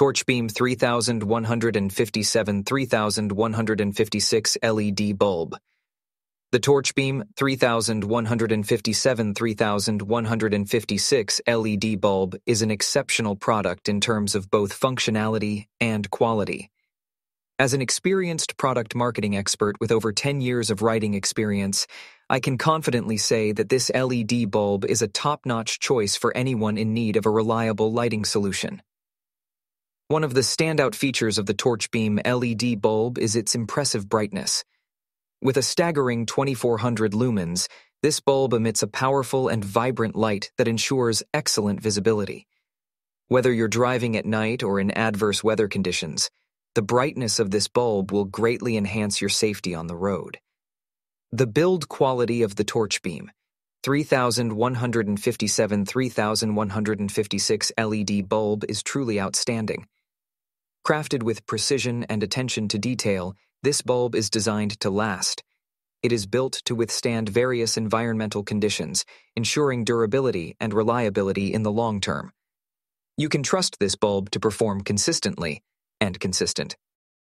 Torchbeam 3157-3156 LED bulb. The Torchbeam 3157-3156 LED bulb is an exceptional product in terms of both functionality and quality. As an experienced product marketing expert with over 10 years of writing experience, I can confidently say that this LED bulb is a top-notch choice for anyone in need of a reliable lighting solution. One of the standout features of the Torchbeam LED bulb is its impressive brightness. With a staggering 2400 lumens, this bulb emits a powerful and vibrant light that ensures excellent visibility. Whether you're driving at night or in adverse weather conditions, the brightness of this bulb will greatly enhance your safety on the road. The build quality of the Torchbeam 3157-3156 LED bulb is truly outstanding. Crafted with precision and attention to detail, this bulb is designed to last. It is built to withstand various environmental conditions, ensuring durability and reliability in the long term. You can trust this bulb to perform consistently and consistent.